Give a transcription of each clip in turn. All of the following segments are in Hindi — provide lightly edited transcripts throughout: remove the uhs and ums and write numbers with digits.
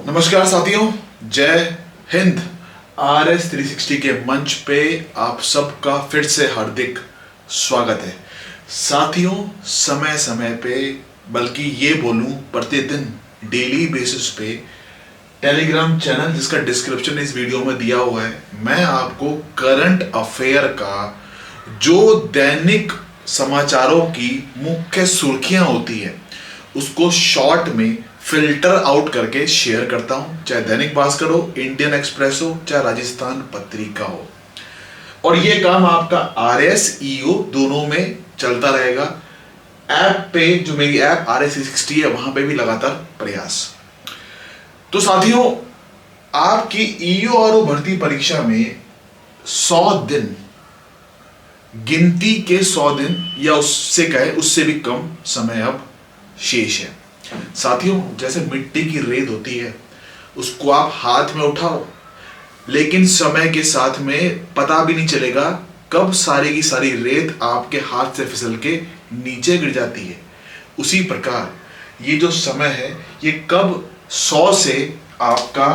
नमस्कार साथियों, जय हिंद। RS 360 के मंच पे आप सबका फिर से हार्दिक स्वागत है। साथियों, समय समय पे, बल्कि ये बोलूं प्रतिदिन डेली बेसिस पे टेलीग्राम चैनल जिसका डिस्क्रिप्शन इस वीडियो में दिया हुआ है, मैं आपको करंट अफेयर का जो दैनिक समाचारों की मुख्य सुर्खियां होती है उसको शॉर्ट में फिल्टर आउट करके शेयर करता हूं, चाहे दैनिक भास्कर हो, इंडियन एक्सप्रेस हो, चाहे राजस्थान पत्रिका हो। और ये काम आपका RS EO दोनों में चलता रहेगा। ऐप पे, जो मेरी ऐप RS 360 है, वहां पे भी लगातार प्रयास। तो साथियों, आपकी EO और भर्ती परीक्षा में 100 दिन, गिनती के 100 दिन या उससे कहे उससे भी कम समय अब शेष है। साथियों, जैसे मिट्टी की रेत होती है, उसको आप हाथ में उठाओ, लेकिन समय के साथ में पता भी नहीं चलेगा कब सारी की सारी रेत आपके हाथ से फिसल के नीचे गिर जाती है। उसी प्रकार ये जो समय है, ये कब 100 से आपका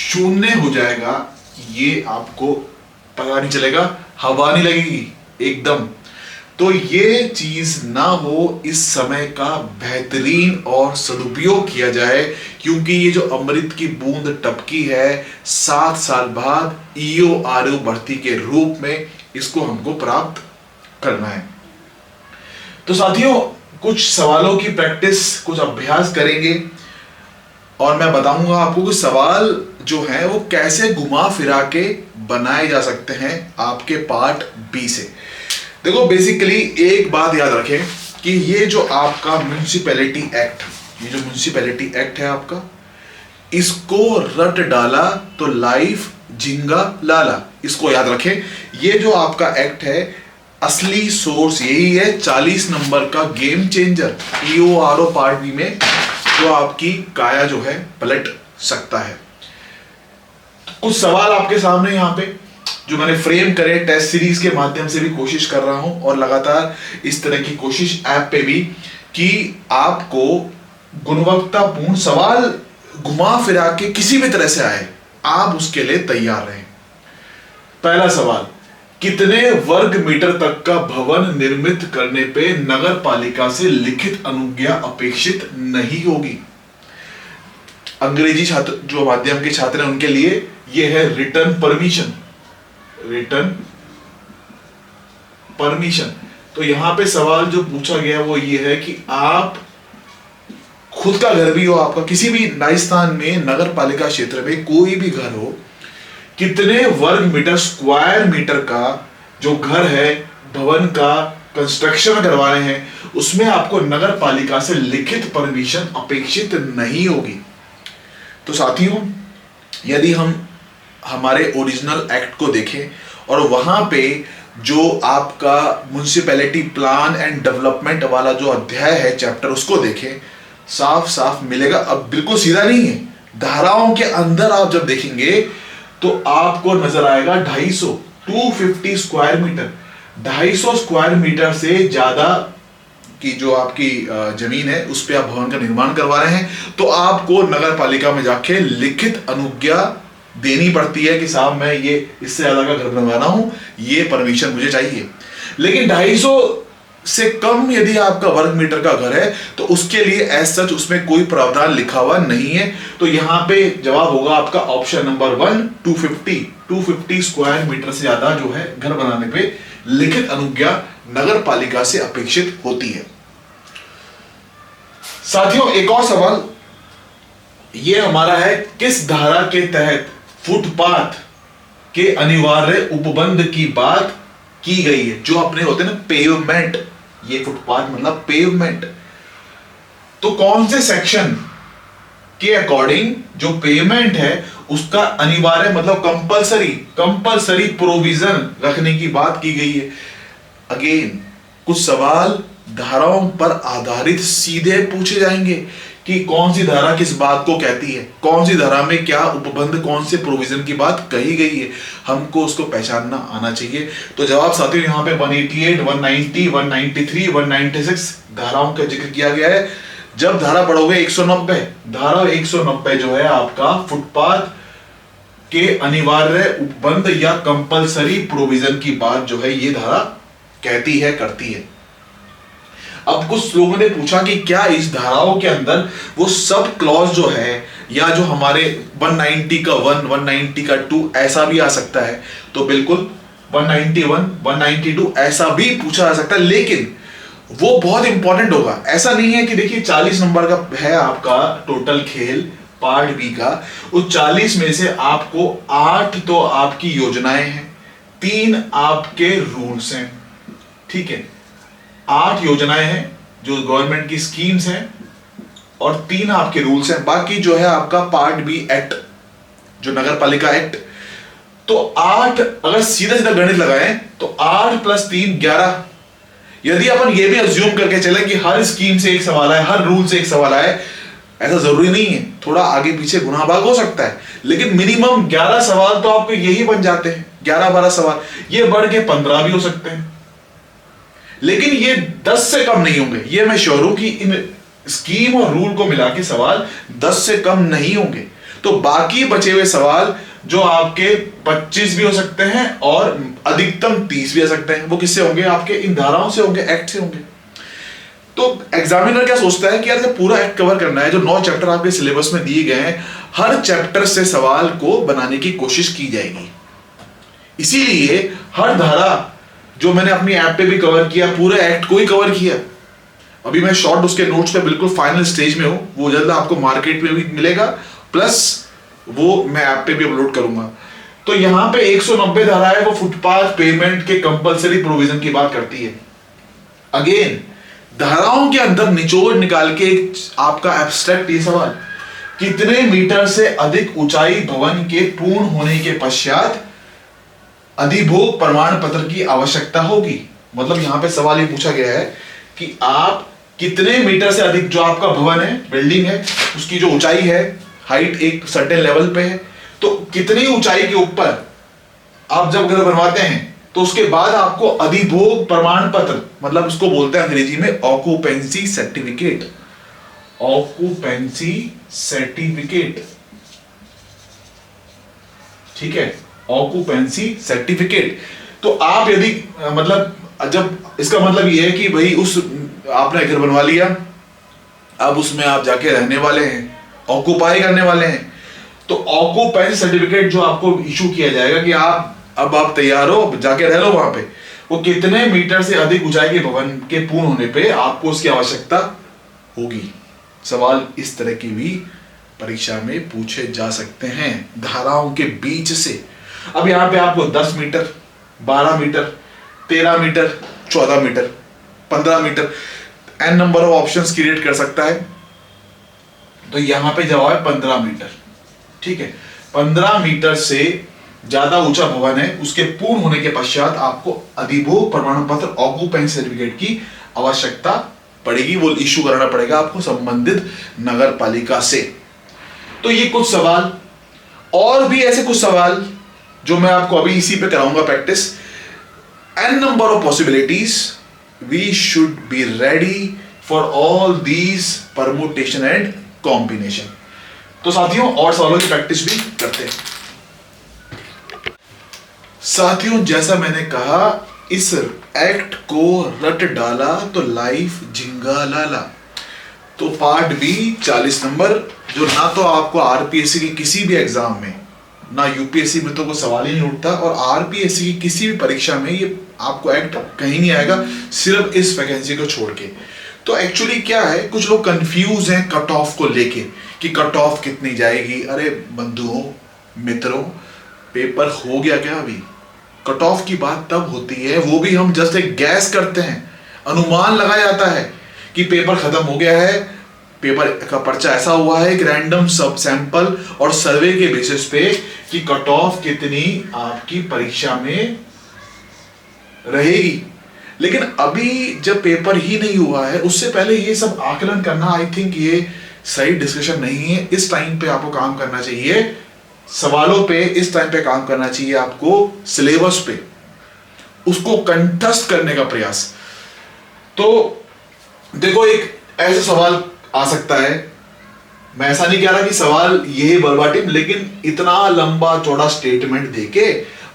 0 हो जाएगा, ये आपको पता नहीं चलेगा, हवा नहीं लगेगी एकदम। तो ये चीज ना हो, इस समय का बेहतरीन और सदुपयोग किया जाए, क्योंकि ये जो अमृत की बूंद टपकी है 7 साल बाद EO RO भर्ती के रूप में, इसको हमको प्राप्त करना है। तो साथियों, कुछ सवालों की प्रैक्टिस, कुछ अभ्यास करेंगे और मैं बताऊंगा आपको कि सवाल जो है वो कैसे घुमा फिरा के बनाए जा सकते हैं आपके पार्ट B से। देखो, बेसिकली एक बात याद रखें कि ये जो आपका म्युनिसिपैलिटी एक्ट, ये जो म्युनिसिपैलिटी एक्ट है आपका, इसको रट डाला तो लाइफ झिंगा लाला, इसको याद रखें। ये जो आपका एक्ट है, असली सोर्स यही है 40 नंबर का game changer EO RO part B में, जो आपकी काया जो है पलट सकता है। कुछ सवाल आपके सामने यहां पे जो मैंने फ्रेम करे, टेस्ट सीरीज के माध्यम से भी कोशिश कर रहा हूं और लगातार इस तरह की कोशिश ऐप पे भी, कि आपको गुणवत्तापूर्ण सवाल घुमा फिरा के किसी भी तरह से आए, आप उसके लिए तैयार रहें। पहला सवाल, कितने वर्ग मीटर तक का भवन निर्मित करने पे नगर पालिका से लिखित अनुज्ञा अपेक्षित नहीं होगी? अंग्रेजी छात्र जो माध्यम के छात्र हैं उनके लिए यह है रिटर्न परमिशन। Return permission. तो यहां पे सवाल जो पूछा गया वो ये है कि आप खुद का घर भी हो, आपका किसी भी राजस्थान में नगर पालिका क्षेत्र में कोई भी घर हो, कितने वर्ग मीटर, स्क्वायर मीटर का जो घर है, भवन का कंस्ट्रक्शन करवा रहे हैं, उसमें आपको नगर पालिका से लिखित परमिशन अपेक्षित नहीं होगी। तो साथियों, यदि हम हमारे ओरिजिनल एक्ट को देखें और वहां पे जो आपका म्युनिसिपैलिटी प्लान एंड डेवलपमेंट वाला जो अध्याय है, चैप्टर, उसको देखें, साफ साफ मिलेगा। अब बिल्कुल सीधा नहीं है, धाराओं के अंदर आप जब देखेंगे तो आपको नजर आएगा 250 स्क्वायर मीटर, 250 स्क्वायर मीटर से ज्यादा की जो आपकी जमीन है उस पर आप भवन का निर्माण करवा रहे हैं, तो आपको नगर पालिका में जाके लिखित अनुज्ञा देनी पड़ती है कि साहब मैं ये इससे ज्यादा का घर बनवाना हूं, ये परमिशन मुझे चाहिए। लेकिन 250 से कम यदि आपका वर्ग मीटर का घर है तो उसके लिए एज सच उसमें कोई प्रावधान लिखा हुआ नहीं है। तो यहां पे जवाब होगा आपका ऑप्शन नंबर 1, 250 स्क्वायर मीटर से ज्यादा जो है घर बनाने पे लिखित अनुज्ञा नगर पालिका से अपेक्षित होती है। साथियों, एक और सवाल ये हमारा है, किस धारा के तहत फुटपाथ के अनिवार्य उपबंध की बात की गई है? जो अपने होते हैं ना पेवमेंट, ये फुटपाथ मतलब पेवमेंट, तो कौन से सेक्शन के अकॉर्डिंग जो पेवमेंट है उसका अनिवार्य मतलब कंपलसरी प्रोविजन रखने की बात की गई है? अगेन, कुछ सवाल धाराओं पर आधारित सीधे पूछे जाएंगे कि कौन सी धारा किस बात को कहती है, कौन सी धारा में क्या उपबंध, कौन से प्रोविजन की बात कही गई है, हमको उसको पहचानना आना चाहिए। तो जवाब साथियों यहाँ पे 188, 190, 193, 196 धाराओं का जिक्र किया गया है, जब धारा पढ़ोगे 190, धारा 190 जो है आपका फुटपाथ के अनिवार्य उपबंध या कंपलसरी प्रोविजन की बात जो है ये धारा कहती है, करती है। अब कुछ लोगों ने पूछा कि क्या इस धाराओं के अंदर वो सब क्लॉज जो है या जो हमारे 190 का 1, 190 का 2 ऐसा भी आ सकता है? तो बिल्कुल 191, 192 ऐसा भी पूछा जा सकता है, लेकिन वो बहुत इंपॉर्टेंट होगा। ऐसा नहीं है कि देखिए 40 नंबर का है आपका टोटल खेल पार्ट बी का, उस 40 में से आपको 8 तो आपकी योजनाएं हैं, 3 आपके रूल्स हैं, ठीक है। 8 योजनाएं हैं जो गवर्नमेंट की स्कीम्स हैं और 3 आपके रूल्स हैं। बाकी जो है आपका पार्ट बी एक्ट, जो नगर पालिका एक्ट। तो 8 अगर सीधा सीधा गणित लगाएं तो 8 + 3 11। यदि अपन ये भी अज्यूम करके चले कि हर स्कीम से एक सवाल आए, हर रूल से एक सवाल आए, ऐसा जरूरी नहीं है, थोड़ा आगे पीछे गुना भाग हो सकता है, लेकिन मिनिमम 11 सवाल तो आपको यही बन जाते हैं, 11-12 सवाल। ये बढ़ के 15 भी हो सकते हैं, लेकिन ये 10 से कम नहीं होंगे। ये मैं श्योर हूं कि इन स्कीम और रूल को मिला के सवाल 10 से कम नहीं होंगे। तो बाकी बचे हुए सवाल जो आपके 25 भी हो सकते हैं और अधिकतम 30 भी हो सकते हैं, वो किससे होंगे? आपके इन धाराओं से होंगे, एक्ट से होंगे। तो एग्जामिनर क्या सोचता है कि यार जब पूरा एक्ट कवर करना है, जो 9 चैप्टर आपके सिलेबस में दिए गए हैं, हर चैप्टर से सवाल को बनाने की कोशिश की जाएगी। इसीलिए हर धारा जो मैंने अपनी ऐप पे भी कवर किया, पूरे एक्ट को ही कवर किया। अभी मैं शॉर्ट उसके नोट्स पे बिल्कुल फाइनल स्टेज में हूं, वो जल्द आपको मार्केट में भी मिलेगा, प्लस वो मैं ऐप पे भी अपलोड करूंगा। तो यहां पे 190 धारा है, वो फुटपाथ पेमेंट के कंपलसरी प्रोविजन की बात करती है। अगेन धाराओं के अंदर निचोड़ निकाल के आपका एब्स्ट्रैक्ट ये सवाल, कितने मीटर से अधिक ऊंचाई भवन के पूर्ण होने के पश्चात अधिभोग प्रमाण पत्र की आवश्यकता होगी? मतलब यहां पे सवाल ये पूछा गया है कि आप कितने मीटर से अधिक, जो आपका भवन है, बिल्डिंग है, उसकी जो ऊंचाई है, हाइट एक सर्टेन लेवल पे है, तो कितनी ऊंचाई के ऊपर आप जब घर बनवाते हैं तो उसके बाद आपको अधिभोग प्रमाण पत्र, मतलब उसको बोलते हैं अंग्रेजी में ऑक्यूपेंसी सर्टिफिकेट, ऑक्यूपेंसी सर्टिफिकेट, ठीक है, ऑक्यूपेंसी सर्टिफिकेट। तो आप यदि मतलब जब इसका मतलब ये है कि भाई उस आपने घर बनवा लिया, अब उसमें आप जाके रहने वाले हैं, ऑक्यूपाई करने वाले हैं, तो ऑक्यूपेंसी सर्टिफिकेट जो आपको इशू किया जाएगा कि अब आप तैयार हो, जाके रह लो वहां पे, वो कितने मीटर से अधिक ऊंचाई के भवन के पूर्ण होने पे आपको उसकी आवश्यकता होगी। सवाल इस तरह की भी परीक्षा में पूछे जा सकते हैं धाराओं के बीच से। अब यहां पे आपको 10 metre, 12 metre, 13 metre, 14 metre, 15 metre, n number of options create कर सकता है। तो यहां पे जवाब है 15 मीटर, ठीक है। 15 मीटर से ज्यादा ऊंचा भवन है, उसके पूर्ण होने के पश्चात आपको अधिभोग प्रमाण पत्र ऑक्यूपेंसी सर्टिफिकेट की आवश्यकता पड़ेगी, वो इशू करना पड़ेगा आपको संबंधित नगर पालिका से। तो ये कुछ सवाल, और भी ऐसे कुछ सवाल जो मैं आपको अभी इसी पे कराऊंगा practice. N number of possibilities, we should be ready for all these permutation and combination. तो साथियों और सवालों की प्रैक्टिस भी करते हैं। साथियों जैसा मैंने कहा, इस एक्ट को रट डाला तो लाइफ झिंगा लाला। तो पार्ट बी 40 नंबर, जो ना तो आपको आरपीएससी की किसी भी एग्जाम में, ना यूपीएससी में तो कोई सवाल ही नहीं उठता, और आरपीएससी की किसी भी परीक्षा में ये आपको एक्ट कहीं नहीं आएगा, सिर्फ इस वैकेंसी को छोड़ के। तो एक्चुअली क्या है, कुछ लोग कंफ्यूज हैं कट ऑफ को लेके कि कट ऑफ कितनी जाएगी। अरे बंधुओं मित्रों, पेपर हो गया क्या? अभी कट ऑफ की बात तब होती है, वो भी हम जस्ट एक गैस करते हैं, अनुमान लगाया जाता है कि पेपर खत्म हो गया है, पेपर का पर्चा ऐसा हुआ है कि रैंडम सब सैंपल और सर्वे के बेसिस पे कि कट ऑफ कितनी आपकी परीक्षा में रहेगी। लेकिन अभी जब पेपर ही नहीं हुआ है, उससे पहले ये सब आकलन करना, आई थिंक ये सही डिस्कशन नहीं है। इस टाइम पे आपको काम करना चाहिए सवालों पे, इस टाइम पे काम करना चाहिए आपको सिलेबस पे, उसको कंठस्थ करने का प्रयास। तो देखो, एक ऐसा सवाल आ सकता है। मैं ऐसा नहीं कह रहा कि सवाल ये वर्बाटिम, लेकिन इतना लंबा चौड़ा स्टेटमेंट देके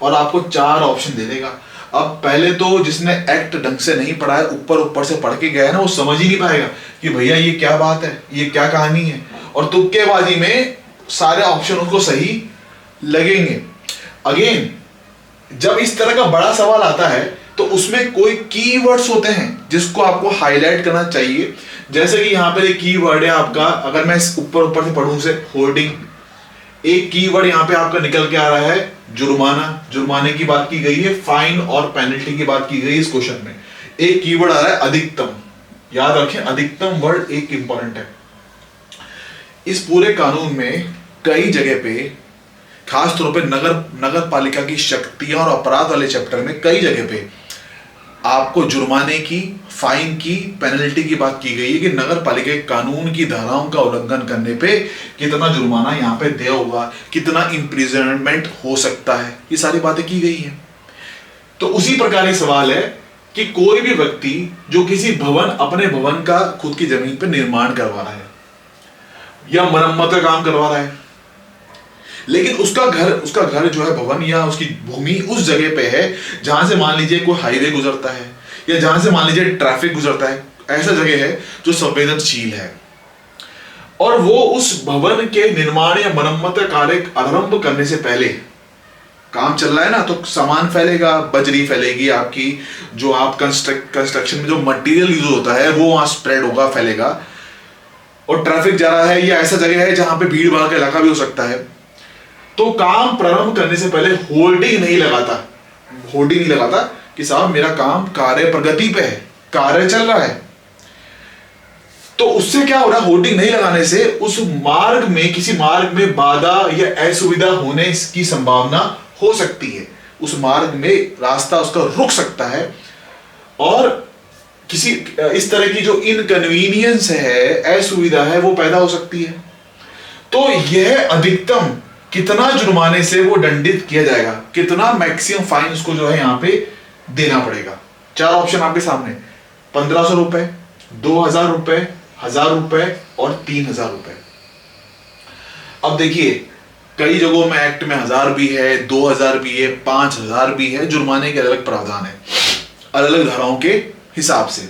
और आपको 4 ऑप्शन दे देगा। अब पहले तो जिसने एक्ट ढंग से नहीं पढ़ा है, ऊपर ऊपर से पढ़ के गया है ना, वो समझ ही नहीं पाएगा कि भैया ये क्या बात है, ये क्या कहानी है, और तुक्केबाजी में सारे ऑप्शन उसको सही लगेंगे। अगेन, जब इस तरह का बड़ा सवाल आता है तो उसमें कोई कीवर्ड्स होते हैं जिसको आपको हाईलाइट करना चाहिए। जैसे कि यहाँ पर एक कीवर्ड है आपका, अगर मैं ऊपर ऊपर से पढ़ूं से, होर्डिंग। एक कीवर्ड यहाँ पे आपका निकल के आ रहा है जुर्माना, जुर्माने की बात की गई है, फाइन और पेनल्टी की बात की गई है इस क्वेश्चन में। एक कीवर्ड आ रहा है अधिकतम, याद रखें अधिकतम वर्ड एक इंपॉर्टेंट है। इस पूरे कानून में कई जगह पे, खास तौर पे नगर पालिका की शक्तियां और अपराध वाले चैप्टर में कई जगह पे आपको जुर्माने की, फाइन की, पेनल्टी की बात की गई है कि नगर पालिका के कानून की धाराओं का उल्लंघन करने पे कितना जुर्माना यहाँ पे देय होगा, कितना इम्प्रिजनमेंट हो सकता है, ये सारी बातें की गई हैं। तो उसी प्रकार ये सवाल है कि कोई भी व्यक्ति जो किसी भवन, अपने भवन का खुद की जमीन पर निर्माण करवा रहा है या मरम्मत का काम करवा रहा है, लेकिन उसका घर जो है, भवन या उसकी भूमि उस जगह पे है जहां से मान लीजिए कोई हाईवे गुजरता है या जहां से मान लीजिए ट्रैफिक गुजरता है, ऐसा जगह है जो संवेदनशील है, और वो उस भवन के निर्माण या मरम्मत का कार्य आरंभ करने से पहले, काम चल रहा है ना, तो सामान फैलेगा, बजरी फैलेगी आपकी, जो आप कंस्ट्रक्शन में जो मटेरियल यूज होता है वो वहां स्प्रेड होगा, फैलेगा, और ट्रैफिक जा रहा है या ऐसा जगह है जहां पे भीड़ भाड़ का इलाका भी हो सकता है, तो काम प्रारंभ करने से पहले होर्डिंग नहीं लगाता कि साहब मेरा काम कार्य प्रगति पे है, कार्य चल रहा है। तो उससे क्या हो रहा है, होर्डिंग नहीं लगाने से उस मार्ग में, किसी मार्ग में बाधा या असुविधा होने की संभावना हो सकती है। उस मार्ग में रास्ता उसका रुक सकता है और किसी इस तरह की जो इनकन्वीनियंस है, असुविधा है, वो पैदा हो सकती है। तो यह अधिकतम कितना जुर्माने से वो दंडित किया जाएगा, कितना मैक्सिमम फाइन उसको जो है यहां पे देना पड़ेगा। 4 ऑप्शन आपके सामने, 1500 रुपए, 2000 रुपए, 1000 रुपए और 3000 रुपए। अब देखिए, कई जगहों में एक्ट में 1000 भी है, 2000 भी है, 5000 भी है, जुर्माने के अलग प्रावधान है अलग अलग धाराओं के हिसाब से।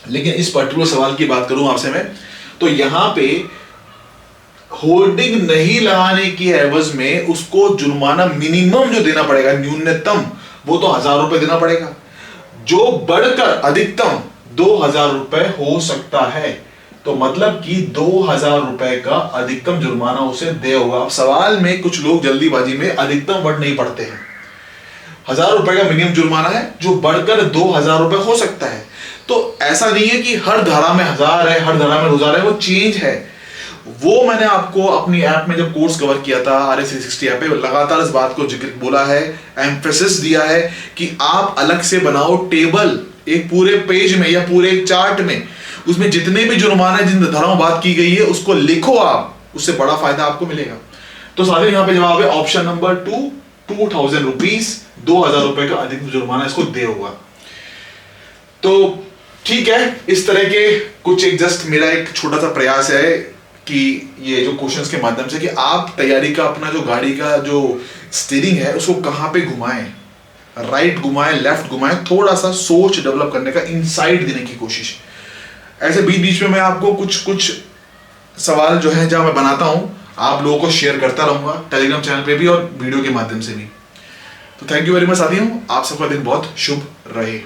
लेकिन इस पर्टिकुलर सवाल की बात करूं आपसे मैं, तो यहां पे होर्डिंग नहीं लगाने की एवज में उसको जुर्माना मिनिमम जो देना पड़ेगा, न्यूनतम, वो तो 1000 रुपए देना पड़ेगा, जो बढ़कर अधिकतम 2000 रुपए हो सकता है। तो मतलब कि 2000 रुपए का अधिकतम जुर्माना उसे दे होगा। अब सवाल में कुछ लोग जल्दीबाजी में अधिकतम वर्ड नहीं पढ़ते हैं। 1000 रुपए का मिनिमम जुर्माना है, जो बढ़कर 2000 रुपए हो सकता है। तो ऐसा नहीं है कि हर धारा में 1000 है, हर धारा में 2000 है, वो चेंज है। वो मैंने आपको अपनी ऐप में जब कोर्स कवर किया था RS 360 ऐप पे, लगातार इस बात को जिक्र बोला है, एम्फेसिस दिया है कि आप अलग से बनाओ टेबल, एक पूरे पेज में या पूरे एक चार्ट में, उसमें जितने भी जुर्माना जिन धाराओं बात की गई है उसको लिखो आप, उससे बड़ा फायदा आपको मिलेगा। तो साथियों, यहाँ पे जवाब है ऑप्शन नंबर 2, 2000 रुपीज, 2000 रुपए का अधिक जुर्माना इसको दे होगा। तो ठीक है, इस तरह के कुछ एक जस्ट मेरा एक छोटा सा प्रयास है कि ये जो क्वेश्चंस के माध्यम से कि आप तैयारी का अपना जो गाड़ी का जो स्टीयरिंग है उसको कहाँ पे घुमाएं, राइट घुमाएं, लेफ्ट घुमाएं, थोड़ा सा सोच डेवलप करने का, इनसाइट देने की कोशिश। ऐसे बीच बीच में मैं आपको कुछ सवाल जो है जहां मैं बनाता हूं, आप लोगों को शेयर करता रहूंगा टेलीग्राम चैनल पे भी और वीडियो के माध्यम से भी। तो थैंक यू वेरी मच साथियों, आप सबका दिन बहुत शुभ रहे।